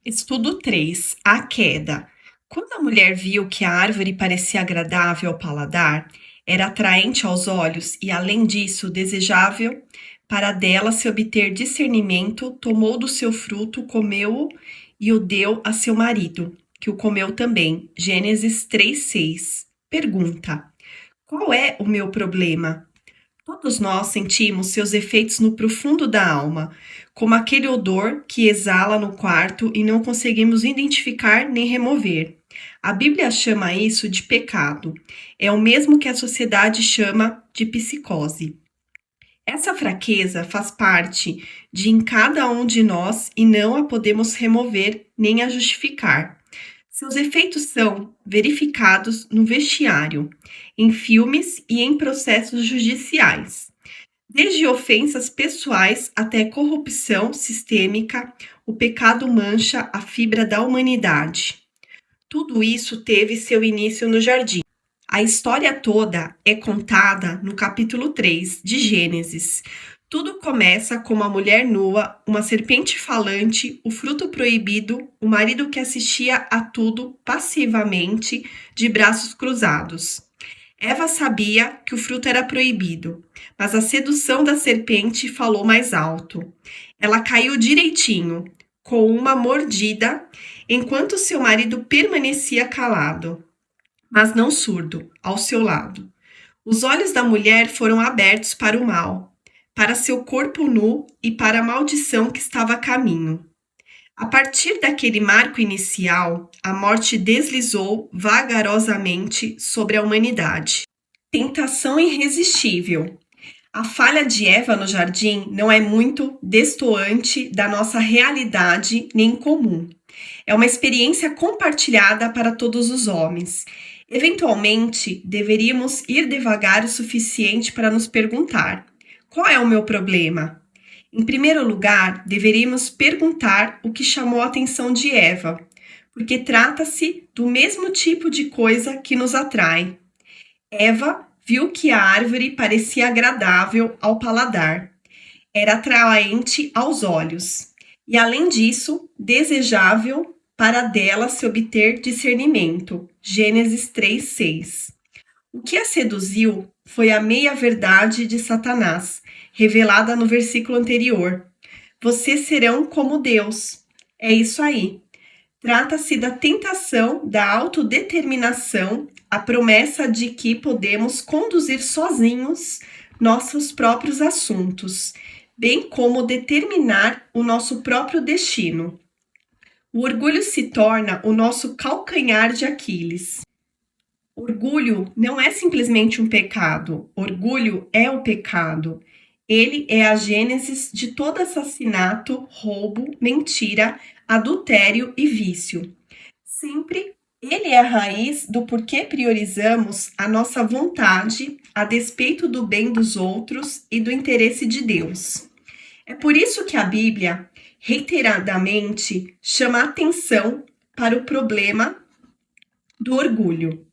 Estudo 3: A queda. Quando a mulher viu que a árvore parecia agradável ao paladar, era atraente aos olhos e, além disso, desejável para dela se obter discernimento, tomou do seu fruto, comeu-o e o deu a seu marido, que o comeu também. Gênesis 3:6. Pergunta: qual é o meu problema? Todos nós sentimos seus efeitos no profundo da alma, como aquele odor que exala no quarto e não conseguimos identificar nem remover. A Bíblia chama isso de pecado. É o mesmo que a sociedade chama de psicose. Essa fraqueza faz parte de em cada um de nós e não a podemos remover nem a justificar. Seus efeitos são verificados no vestiário, em filmes e em processos judiciais. Desde ofensas pessoais até corrupção sistêmica, o pecado mancha a fibra da humanidade. Tudo isso teve seu início no jardim. A história toda é contada no capítulo 3 de Gênesis. Tudo começa com uma mulher nua, uma serpente falante, o fruto proibido, o marido que assistia a tudo passivamente, de braços cruzados. Eva sabia que o fruto era proibido, mas a sedução da serpente falou mais alto. Ela caiu direitinho, com uma mordida, enquanto seu marido permanecia calado, mas não surdo, ao seu lado. Os olhos da mulher foram abertos para o mal, para seu corpo nu e para a maldição que estava a caminho. A partir daquele marco inicial, a morte deslizou vagarosamente sobre a humanidade. Tentação irresistível. A falha de Eva no jardim não é muito destoante da nossa realidade nem comum. É uma experiência compartilhada para todos os homens. Eventualmente, deveríamos ir devagar o suficiente para nos perguntar: qual é o meu problema? Em primeiro lugar, deveríamos perguntar o que chamou a atenção de Eva, porque trata-se do mesmo tipo de coisa que nos atrai. Eva viu que a árvore parecia agradável ao paladar, era atraente aos olhos e, além disso, desejável para dela se obter discernimento. Gênesis 3:6. O que a seduziu foi a meia-verdade de Satanás, revelada no versículo anterior. Vocês serão como Deus. É isso aí. Trata-se da tentação da autodeterminação, a promessa de que podemos conduzir sozinhos nossos próprios assuntos, bem como determinar o nosso próprio destino. O orgulho se torna o nosso calcanhar de Aquiles. Orgulho não é simplesmente um pecado, orgulho é o pecado. Ele é a gênese de todo assassinato, roubo, mentira, adultério e vício. Sempre ele é a raiz do porquê priorizamos a nossa vontade a despeito do bem dos outros e do interesse de Deus. É por isso que a Bíblia reiteradamente chama atenção para o problema do orgulho.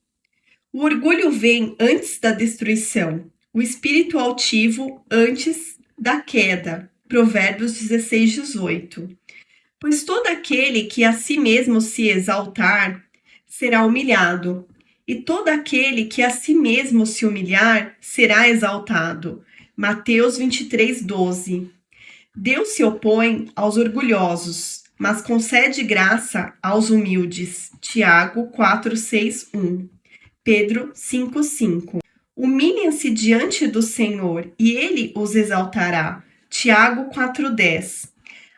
O orgulho vem antes da destruição, o espírito altivo antes da queda. Provérbios 16:18. Pois todo aquele que a si mesmo se exaltar será humilhado, e todo aquele que a si mesmo se humilhar será exaltado. Mateus 23:12. Deus se opõe aos orgulhosos, mas concede graça aos humildes. Tiago 4:6-1. Pedro 5:5. Humilhem-se diante do Senhor e ele os exaltará. Tiago 4:10.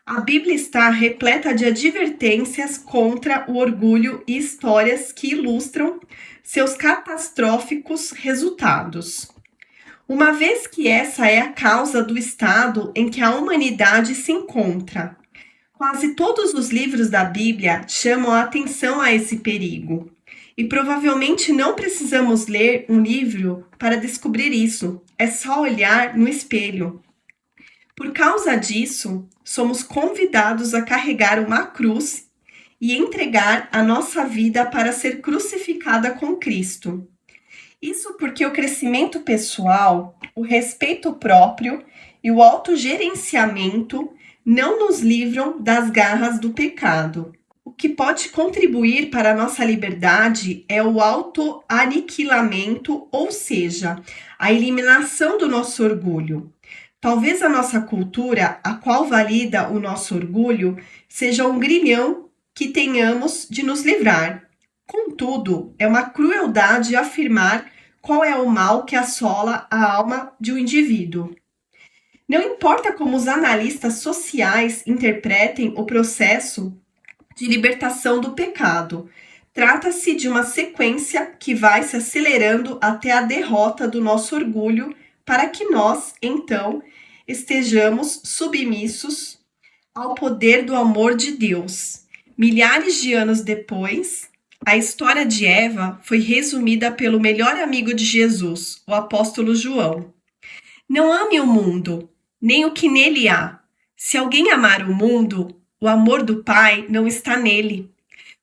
A Bíblia está repleta de advertências contra o orgulho e histórias que ilustram seus catastróficos resultados. Uma vez que essa é a causa do estado em que a humanidade se encontra, quase todos os livros da Bíblia chamam a atenção a esse perigo. E provavelmente não precisamos ler um livro para descobrir isso, é só olhar no espelho. Por causa disso, somos convidados a carregar uma cruz e entregar a nossa vida para ser crucificada com Cristo. Isso porque o crescimento pessoal, o respeito próprio e o autogerenciamento não nos livram das garras do pecado. que pode contribuir para a nossa liberdade é o autoaniquilamento, ou seja, a eliminação do nosso orgulho. Talvez a nossa cultura, a qual valida o nosso orgulho, seja um grilhão que tenhamos de nos livrar. Contudo, é uma crueldade afirmar qual é o mal que assola a alma de um indivíduo. Não importa como os analistas sociais interpretem o processo de libertação do pecado, trata-se de uma sequência que vai se acelerando até a derrota do nosso orgulho, para que nós, então, estejamos submissos ao poder do amor de Deus. Milhares de anos depois, a história de Eva foi resumida pelo melhor amigo de Jesus, o apóstolo João. Não ame o mundo, nem o que nele há. Se alguém amar o mundo, o amor do Pai não está nele.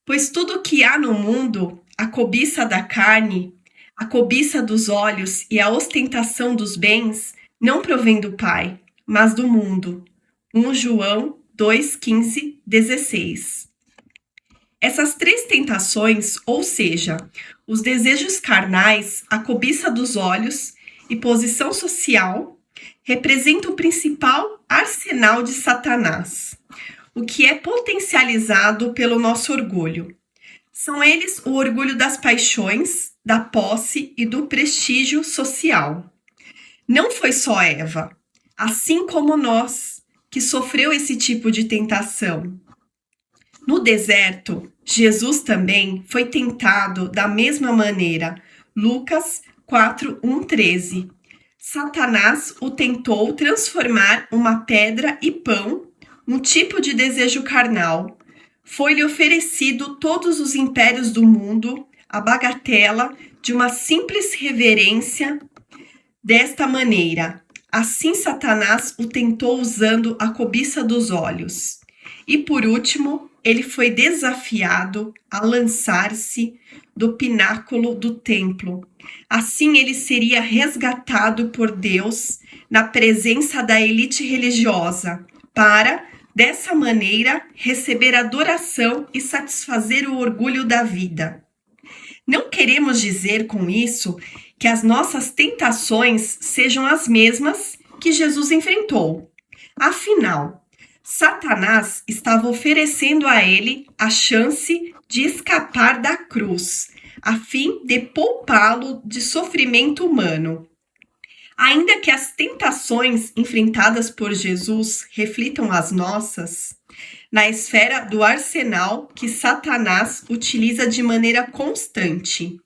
Pois tudo o que há no mundo, a cobiça da carne, a cobiça dos olhos e a ostentação dos bens, não provém do Pai, mas do mundo. 1 João 2, 15, 16. Essas três tentações, ou seja, os desejos carnais, a cobiça dos olhos e posição social, representam o principal arsenal de Satanás, o que é potencializado pelo nosso orgulho. São eles o orgulho das paixões, da posse e do prestígio social. Não foi só Eva, assim como nós, que sofreu esse tipo de tentação. No deserto, Jesus também foi tentado da mesma maneira. Lucas 4, 1, 13. Satanás o tentou transformar uma pedra e pão, um tipo de desejo carnal. Foi-lhe oferecido todos os impérios do mundo, a bagatela de uma simples reverência desta maneira. Assim Satanás o tentou usando a cobiça dos olhos. E por último, ele foi desafiado a lançar-se do pináculo do templo. Assim ele seria resgatado por Deus na presença da elite religiosa, para, dessa maneira, receber adoração e satisfazer o orgulho da vida. Não queremos dizer com isso que as nossas tentações sejam as mesmas que Jesus enfrentou. Afinal, Satanás estava oferecendo a ele a chance de escapar da cruz, a fim de poupá-lo de sofrimento humano. Ainda que as tentações enfrentadas por Jesus reflitam as nossas, na esfera do arsenal que Satanás utiliza de maneira constante.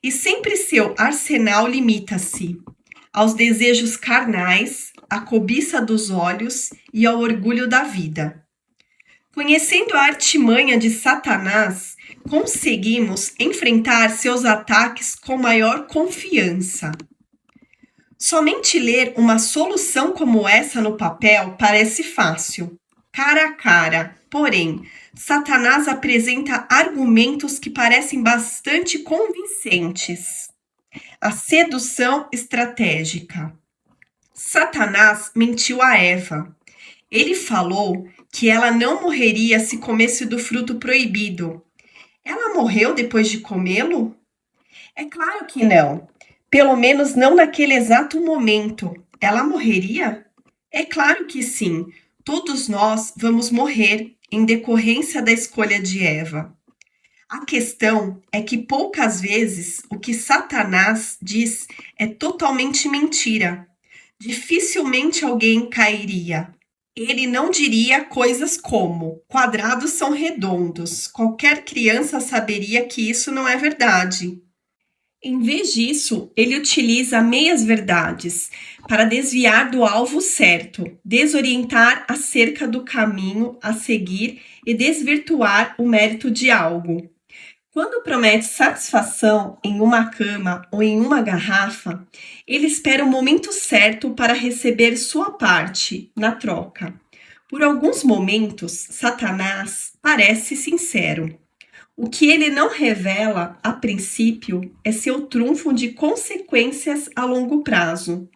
E sempre seu arsenal limita-se aos desejos carnais, à cobiça dos olhos e ao orgulho da vida. Conhecendo a artimanha de Satanás, conseguimos enfrentar seus ataques com maior confiança. Somente ler uma solução como essa no papel parece fácil, cara a cara, porém, Satanás apresenta argumentos que parecem bastante convincentes. A sedução estratégica. Satanás mentiu a Eva. Ele falou que ela não morreria se comesse do fruto proibido. Ela morreu depois de comê-lo? É claro que não. Pelo menos não naquele exato momento. Ela morreria? É claro que sim. Todos nós vamos morrer em decorrência da escolha de Eva. A questão é que poucas vezes o que Satanás diz é totalmente mentira. Dificilmente alguém cairia. Ele não diria coisas como: quadrados são redondos. Qualquer criança saberia que isso não é verdade. Em vez disso, ele utiliza meias-verdades para desviar do alvo certo, desorientar acerca do caminho a seguir e desvirtuar o mérito de algo. Quando promete satisfação em uma cama ou em uma garrafa, ele espera o momento certo para receber sua parte na troca. Por alguns momentos, Satanás parece sincero. O que ele não revela, a princípio, é seu trunfo de consequências a longo prazo.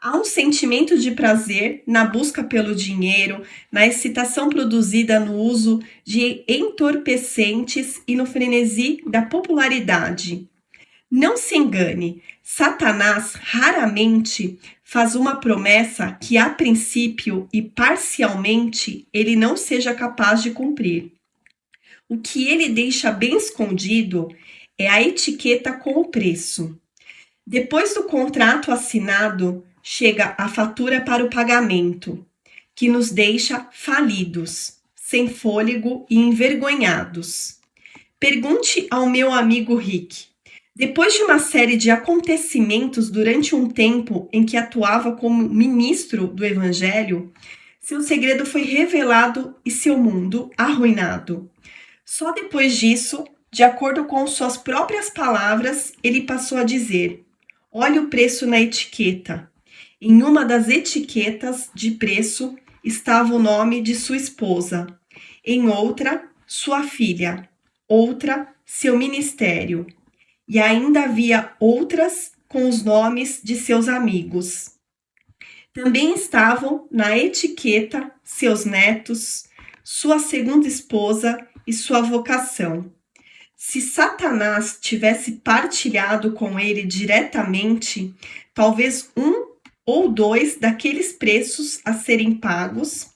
Há um sentimento de prazer na busca pelo dinheiro, na excitação produzida no uso de entorpecentes e no frenesi da popularidade. Não se engane, Satanás raramente faz uma promessa que, a princípio e parcialmente, ele não seja capaz de cumprir. O que ele deixa bem escondido é a etiqueta com o preço. Depois do contrato assinado, chega a fatura para o pagamento, que nos deixa falidos, sem fôlego e envergonhados. Pergunte ao meu amigo Rick. Depois de uma série de acontecimentos durante um tempo em que atuava como ministro do Evangelho, seu segredo foi revelado e seu mundo arruinado. Só depois disso, de acordo com suas próprias palavras, ele passou a dizer: olhe o preço na etiqueta. Em uma das etiquetas de preço estava o nome de sua esposa, em outra, sua filha, outra, seu ministério, e ainda havia outras com os nomes de seus amigos. Também estavam na etiqueta seus netos, sua segunda esposa e sua vocação. Se Satanás tivesse partilhado com ele diretamente, talvez um ou dois daqueles preços a serem pagos,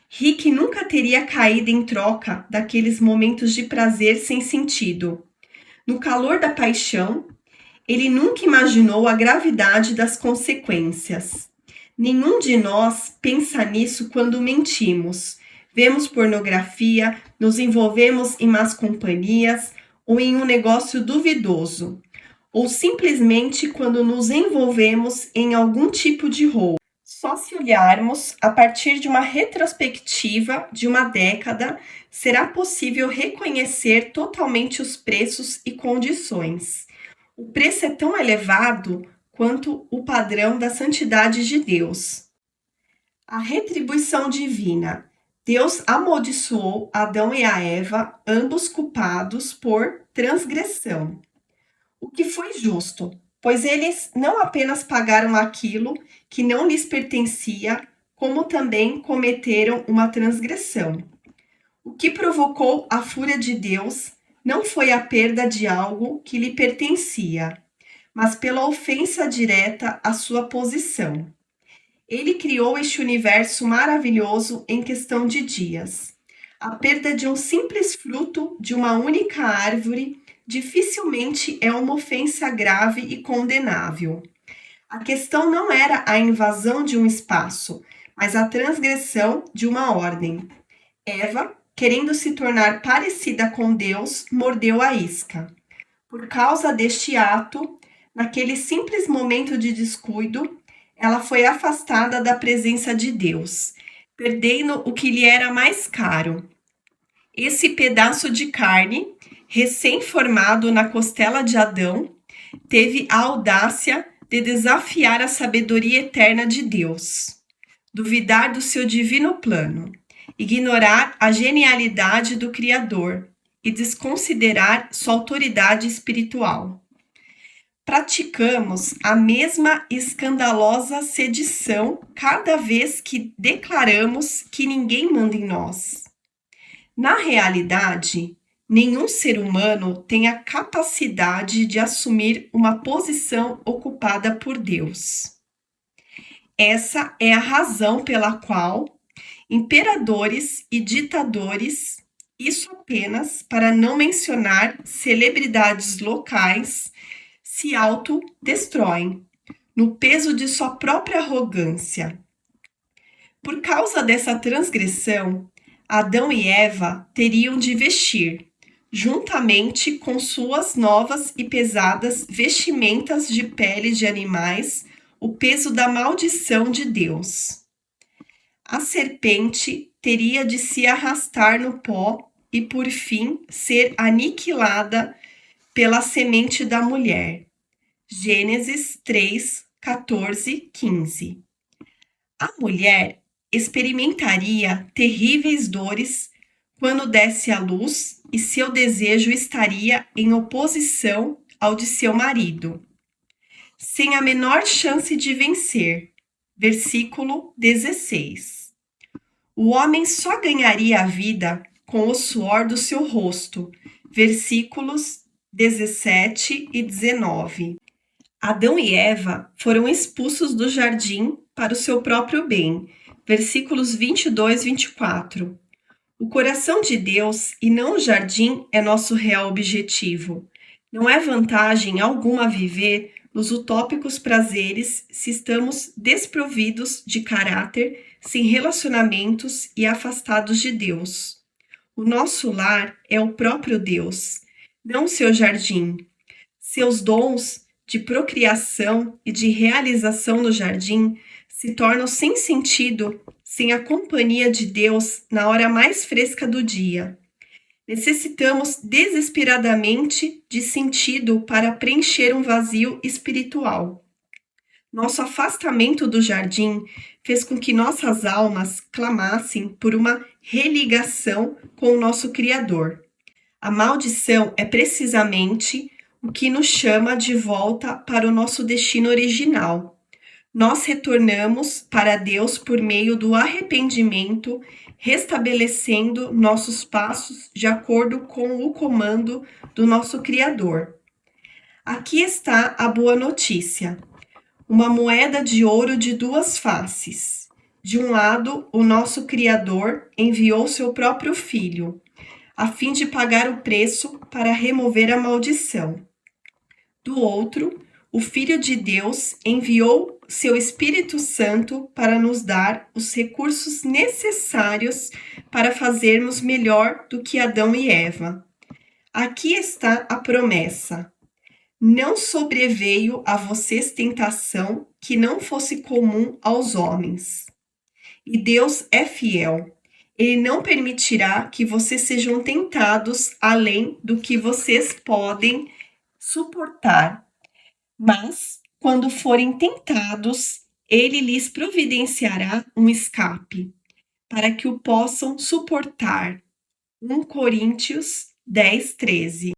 Rick nunca teria caído em troca daqueles momentos de prazer sem sentido. No calor da paixão, ele nunca imaginou a gravidade das consequências. Nenhum de nós pensa nisso quando mentimos, vemos pornografia, nos envolvemos em más companhias ou em um negócio duvidoso, ou simplesmente quando nos envolvemos em algum tipo de roubo. Só se olharmos a partir de uma retrospectiva de uma década, será possível reconhecer totalmente os preços e condições. O preço é tão elevado quanto o padrão da santidade de Deus. A retribuição divina. Deus amaldiçoou Adão e a Eva, ambos culpados por transgressão. O que foi justo, pois eles não apenas pagaram aquilo que não lhes pertencia, como também cometeram uma transgressão. O que provocou a fúria de Deus não foi a perda de algo que lhe pertencia, mas pela ofensa direta à sua posição. Ele criou este universo maravilhoso em questão de dias. A perda de um simples fruto de uma única árvore dificilmente é uma ofensa grave e condenável. A questão não era a invasão de um espaço, mas a transgressão de uma ordem. Eva, querendo se tornar parecida com Deus, mordeu a isca. Por causa deste ato, naquele simples momento de descuido, ela foi afastada da presença de Deus, perdendo o que lhe era mais caro. Esse pedaço de carne, recém-formado na costela de Adão, teve a audácia de desafiar a sabedoria eterna de Deus, duvidar do seu divino plano, ignorar a genialidade do Criador e desconsiderar sua autoridade espiritual. Praticamos a mesma escandalosa sedição cada vez que declaramos que ninguém manda em nós. Na realidade, nenhum ser humano tem a capacidade de assumir uma posição ocupada por Deus. Essa é a razão pela qual imperadores e ditadores, isso apenas para não mencionar celebridades locais, se autodestroem no peso de sua própria arrogância. Por causa dessa transgressão, Adão e Eva teriam de vestir, juntamente com suas novas e pesadas vestimentas de pele de animais, o peso da maldição de Deus. A serpente teria de se arrastar no pó e, por fim, ser aniquilada pela semente da mulher. Gênesis 3, 14, 15. A mulher experimentaria terríveis dores quando desse à luz e seu desejo estaria em oposição ao de seu marido, sem a menor chance de vencer. versículo 16. O homem só ganharia a vida com o suor do seu rosto, versículos 17 e 19. Adão e Eva foram expulsos do jardim para o seu próprio bem, versículos 22 e 24. O coração de Deus e não o jardim é nosso real objetivo. Não é vantagem alguma viver nos utópicos prazeres se estamos desprovidos de caráter, sem relacionamentos e afastados de Deus. O nosso lar é o próprio Deus, não seu jardim. Seus dons de procriação e de realização no jardim se tornam sem sentido sem a companhia de Deus na hora mais fresca do dia. Necessitamos desesperadamente de sentido para preencher um vazio espiritual. Nosso afastamento do jardim fez com que nossas almas clamassem por uma religação com o nosso Criador. A maldição é precisamente o que nos chama de volta para o nosso destino original. Nós retornamos para Deus por meio do arrependimento, restabelecendo nossos passos de acordo com o comando do nosso Criador. Aqui está a boa notícia. Uma moeda de ouro de duas faces. De um lado, o nosso Criador enviou seu próprio Filho, a fim de pagar o preço para remover a maldição. Do outro, o Filho de Deus enviou seu Espírito Santo para nos dar os recursos necessários para fazermos melhor do que Adão e Eva. Aqui está a promessa. Não sobreveio a vocês tentação que não fosse comum aos homens. E Deus é fiel. Ele não permitirá que vocês sejam tentados além do que vocês podem suportar. Mas, quando forem tentados, ele lhes providenciará um escape, para que o possam suportar. 1 Coríntios 10, 13.